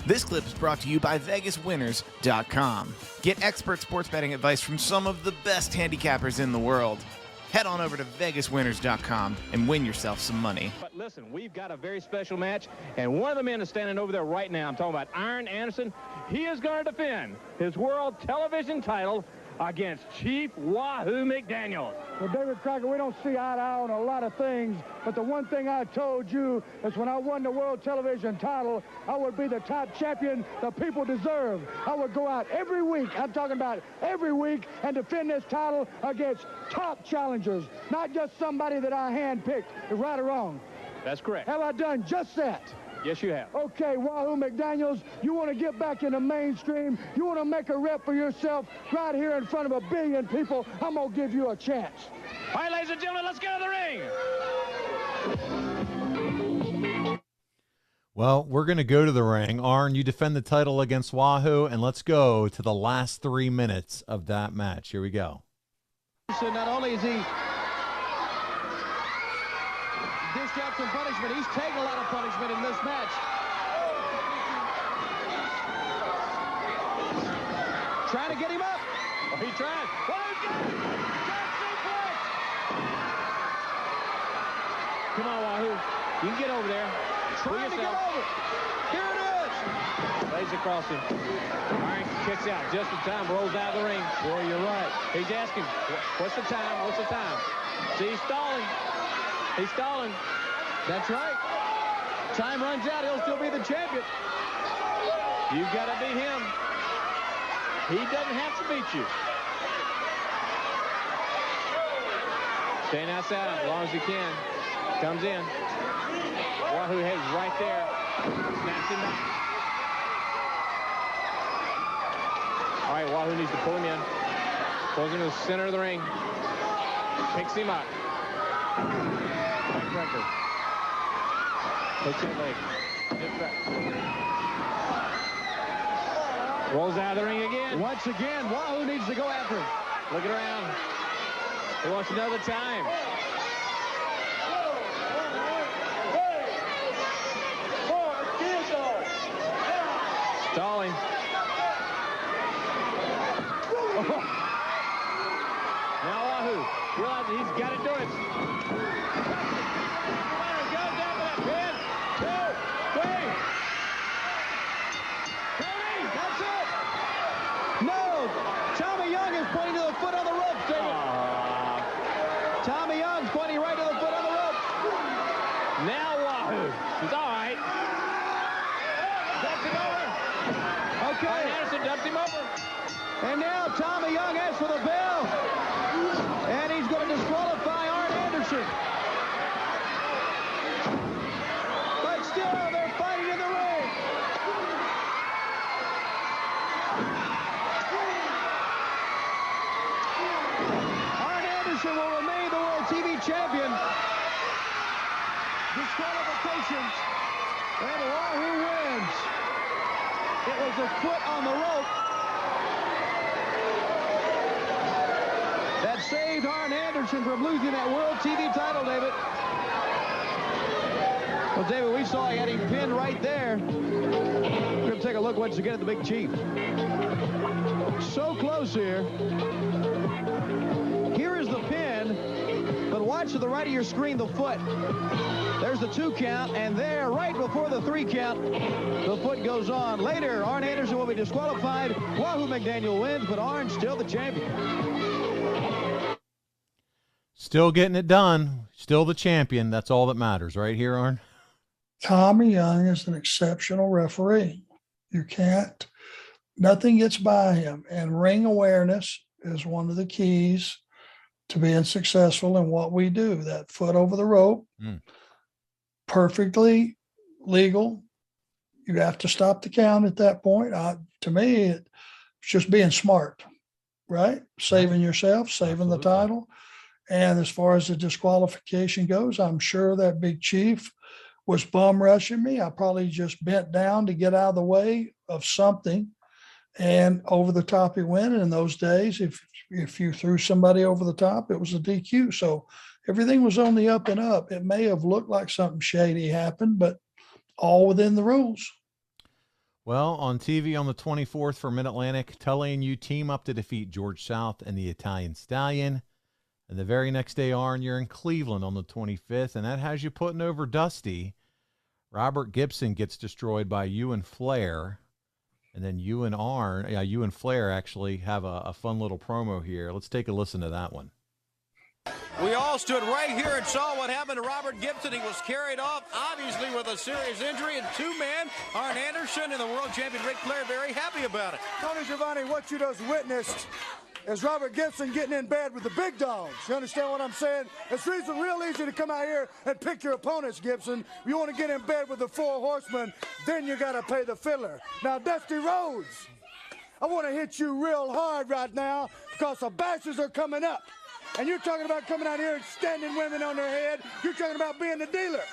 This clip is brought to you by VegasWinners.com. Get expert sports betting advice from some of the best handicappers in the world. Head on over to VegasWinners.com and win yourself some money. But listen, we've got a very special match, and one of the men is standing over there right now. I'm talking about Arn Anderson. He is going to defend his world television title against Chief Wahoo McDaniels. Well, David Crockett, we don't see eye to eye on a lot of things, but the one thing I told you is when I won the world television title, I would be the top champion the people deserve. I would go out every week, I'm talking about every week, and defend this title against top challengers, not just somebody that I handpicked, right or wrong. That's correct. Have I done just that? Yes, you have. Okay, Wahoo McDaniels, you want to get back in the mainstream, you want to make a rep for yourself right here in front of 1 billion people, I'm going to give you a chance. All right, ladies and gentlemen, let's go to the ring. Well, we're going to go to the ring. Arn, you defend the title against Wahoo, and let's go to the last 3 minutes of that match. Here we go. So not only is he dished out some punishment, he's taken a lot of punishment in this match. Trying to get him up. Oh, he tried. Oh, he's got it. Got suplex. Come on, Wahoo. You can get over there. Trying to get over. Here it is. Lays across him. Arn kicks out just in time, rolls out of the ring. Boy, you're right. He's asking, what's the time? What's the time? See, he's stalling. He's stalling. That's right. Time runs out, he'll still be the champion. You've got to beat him. He doesn't have to beat you. Staying outside as long as he can. Comes in. Wahoo heads right there. Snaps him back. All right, Wahoo needs to pull him in. Pulls him to the center of the ring. Picks him up. Backbreaker. Hooks that leg. Hip back. Rolls out of the ring again. Once again, Wahoo needs to go after him. Looking around. He wants another time. Stalling. Now Wahoo realizes he's got to do it. Goes down for that pin. 2, 3. Tony, That's it. No, Tommy Young is pointing to the foot on the rope, David. Tommy Young's pointing right to the foot on the rope. now Wahoo. He's all right. Dumps him over. Okay. Arn Anderson dumps him over. And now Tommy Young asks for the bell. And he's going to disqualify Arn Anderson. But still, they're fighting in the ring. Arn Anderson will remain the World TV Champion. Disqualifications. And Wahoo wins. It was a foot on the rope that saved Arn Anderson from losing that World TV title, David. Well, David, we saw he had him pinned right there. We're going to take a look once again at the Big Chief. So close here. Here is the pin, but watch to the right of your screen the foot. There's the 2 count, and there, right before the 3 count, the foot goes on. Later, Arn Anderson will be disqualified. Wahoo McDaniel wins, but Arn's still the champion. Still getting it done. Still the champion. That's all that matters, right here, Arn? Tommy Young is an exceptional referee. Nothing gets by him. And ring awareness is one of the keys to being successful in what we do. That foot over the rope, perfectly legal. You have to stop the count at that point. To me, it's just being smart, right? Saving yourself, saving the title. And as far as the disqualification goes, I'm sure that Big Chief was bum rushing me. I probably just bent down to get out of the way of something, and over the top he went. And in those days, if you threw somebody over the top, it was a DQ. So everything was on the up and up. It may have looked like something shady happened, but all within the rules. Well, on TV on the 24th for Mid-Atlantic, Tully and you team up to defeat George South and the Italian Stallion. And the very next day, Arn, you're in Cleveland on the 25th, and that has you putting over Dusty. Robert Gibson gets destroyed by you and Flair. And then you and Flair actually have a fun little promo here. Let's take a listen to that one. We all stood right here and saw what happened to Robert Gibson. He was carried off, obviously, with a serious injury. And two-man, Arn Anderson and the world champion Ric Flair, very happy about it. Tony Schiavone, what you just witnessed is Robert Gibson getting in bed with the big dogs. You understand what I'm saying? It's real easy to come out here and pick your opponents, Gibson. If you want to get in bed with the Four Horsemen, then you got to pay the fiddler. Now, Dusty Rhodes, I want to hit you real hard right now because the bashes are coming up. And you're talking about coming out here and standing women on their head. You're talking about being the dealer.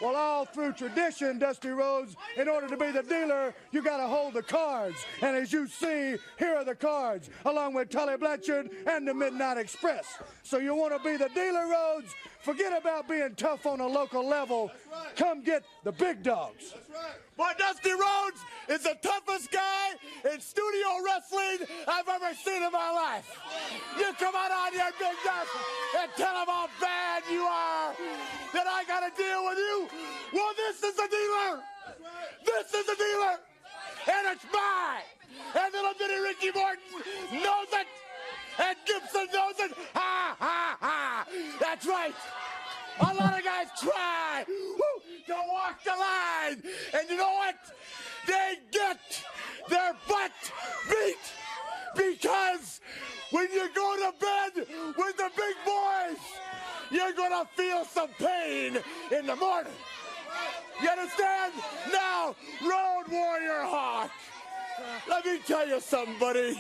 Well, all through tradition, Dusty Rhodes, in order to be the dealer, you got to hold the cards. And as you see, here are the cards, along with Tully Blanchard and the Midnight Express. So you want to be the dealer, Rhodes? Forget about being tough on a local level. Right. Come get the big dogs. That's right. Boy, Dusty Rhodes is the toughest guy in studio wrestling I've ever seen in my life. You come on here, Big Dusty, and tell him how bad you are, that I got to deal with you. Well, this is the dealer. This is the dealer. And it's mine. And little bitty Ricky Morton knows it. And Gibson knows it. Ha, ha, ha. That's right. A lot of guys try to walk the line. And you know what? They get their butt beat. Because when you go to bed with the big boys, you're going to feel some pain in the morning. You understand? Now, Road Warrior Hawk, let me tell you something, buddy.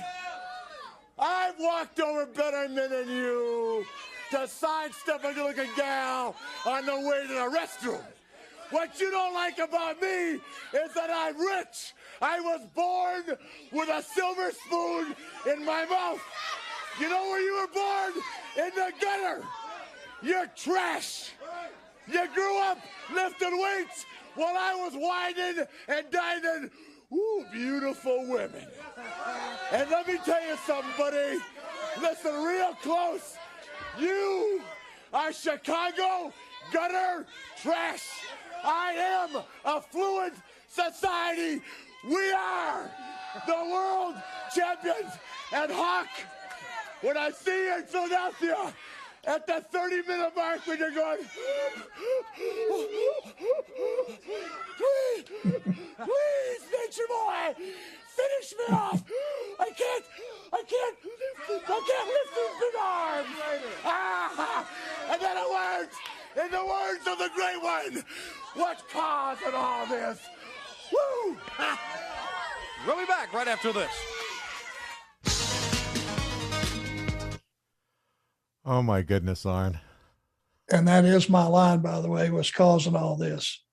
I've walked over better men than you to sidestep a good-looking gal on the way to the restroom. What you don't like about me is that I'm rich. I was born with a silver spoon in my mouth. You know where you were born? In the gutter. You're trash. You grew up lifting weights while I was whining and dining. Ooh, beautiful women. And let me tell you something, buddy. Listen real close. You are Chicago gutter trash. I am affluent society. We are the world champions. And Hawk, when I see you in Philadelphia, at the 30-minute mark when you're going, please, Nature Boy, finish me off. I can't lift these big arms. And then in the words of the great one, what's causing all this? Woo! We'll be back right after this. Oh, my goodness, Arn. And that is my line, by the way, what's causing all this.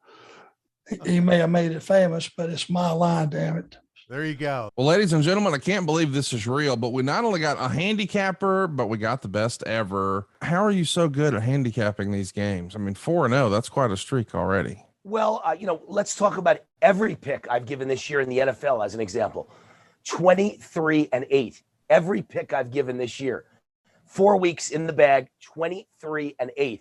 He may have made it famous, but it's my line, damn it. There you go. Well, ladies and gentlemen, I can't believe this is real, but we not only got a handicapper, but we got the best ever. How are you so good at handicapping these games? I mean, 4-0, that's quite a streak already. Well, let's talk about every pick I've given this year in the NFL as an example. 23-8. Every pick I've given this year. 4 weeks in the bag, 23-8.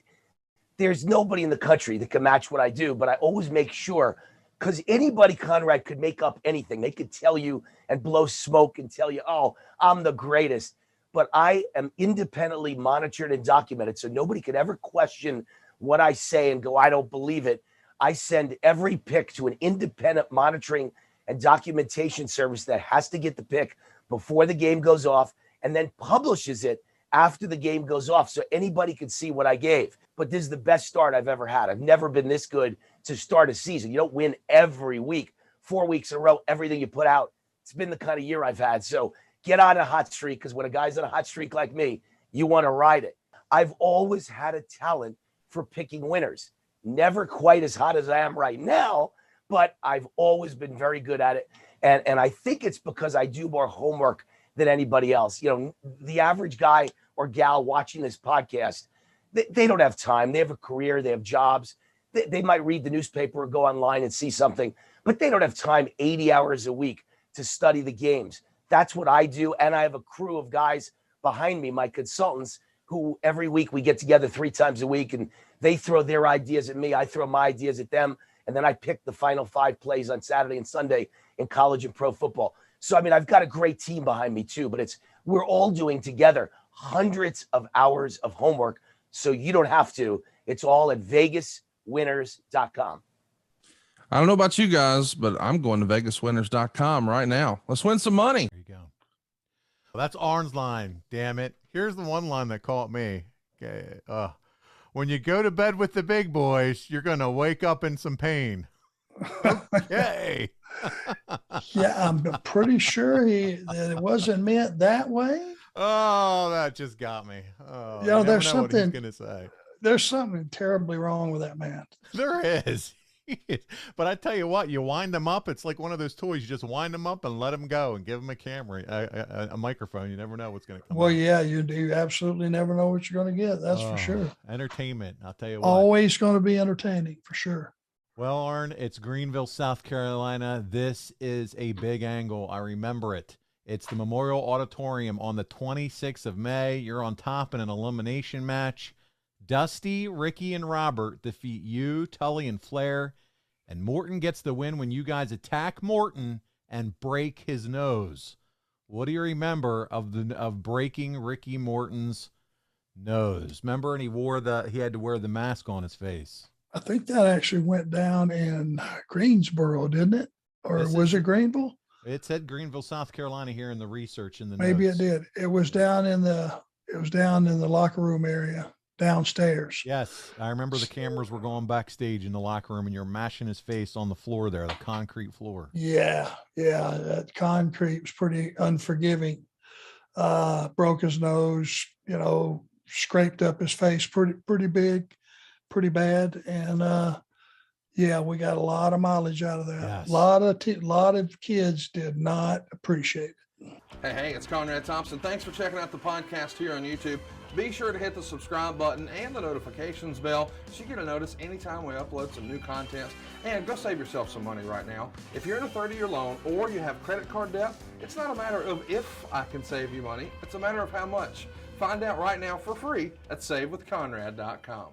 There's nobody in the country that can match what I do, but I always make sure, because anybody, Conrad, could make up anything. They could tell you and blow smoke and tell you, oh, I'm the greatest. But I am independently monitored and documented, so nobody could ever question what I say and go, I don't believe it. I send every pick to an independent monitoring and documentation service that has to get the pick before the game goes off and then publishes it after the game goes off so anybody can see what I gave. But this is the best start I've ever had. I've never been this good to start a season. You don't win every week, 4 weeks in a row, everything you put out. It's been the kind of year I've had. So get on a hot streak, because when a guy's on a hot streak like me, you want to ride it. I've always had a talent for picking winners. Never quite as hot as I am right now, but I've always been very good at it. And I think it's because I do more homework than anybody else. You know, the average guy or gal watching this podcast, they don't have time. They have a career. They have jobs. They might read the newspaper or go online and see something. but they don't have time 80 hours a week to study the games. That's what I do. And I have a crew of guys behind me, my consultants, who every week we get together 3 times a week and they throw their ideas at me. I throw my ideas at them. And then I pick the final 5 plays on Saturday and Sunday in college and pro football. So, I mean, I've got a great team behind me too, but we're all doing together hundreds of hours of homework. So you don't have to. It's all at vegaswinners.com. I don't know about you guys, but I'm going to vegaswinners.com right now. Let's win some money. There you go. Well, that's Arn's line. Damn it. Here's the one line that caught me. Okay. When you go to bed with the big boys, you're going to wake up in some pain. Okay. Yeah, I'm pretty sure that it wasn't meant that way. Oh, that just got me. Oh, You know, there's never know what he's something- going to say. There's something terribly wrong with that man. There is. But I tell you what, you wind them up. It's like one of those toys. You just wind them up and let them go and give them a camera, a microphone. You never know what's going to come Well, out. yeah, you absolutely never know what you're going to get. That's for sure. Entertainment. I'll tell you what. Always going to be entertaining for sure. Well, Arn, it's Greenville, South Carolina. This is a big angle. I remember it. It's the Memorial Auditorium on the 26th of May. You're on top in an elimination match. Dusty, Ricky, and Robert defeat you, Tully, and Flair. And Morton gets the win when you guys attack Morton and break his nose. What do you remember of breaking Ricky Morton's nose? Remember, and he had to wear the mask on his face. I think that actually went down in Greensboro, didn't it? Or was it Greenville? It said Greenville, South Carolina here in the research in the Maybe notes. it did. It was down in the locker room area downstairs. Yes, I remember the cameras were going backstage in the locker room, and you're mashing his face on the floor there, the concrete floor. Yeah, that concrete was pretty unforgiving. Broke his nose, scraped up his face pretty big, pretty bad, and we got a lot of mileage out of that. Yes. A lot of kids did not appreciate it. Hey, it's Conrad Thompson. Thanks for checking out the podcast here on YouTube. Be sure to hit the subscribe button and the notifications bell so you get a notice anytime we upload some new content. And go save yourself some money right now. If you're in a 30-year loan or you have credit card debt, it's not a matter of if I can save you money. It's a matter of how much. Find out right now for free at savewithconrad.com.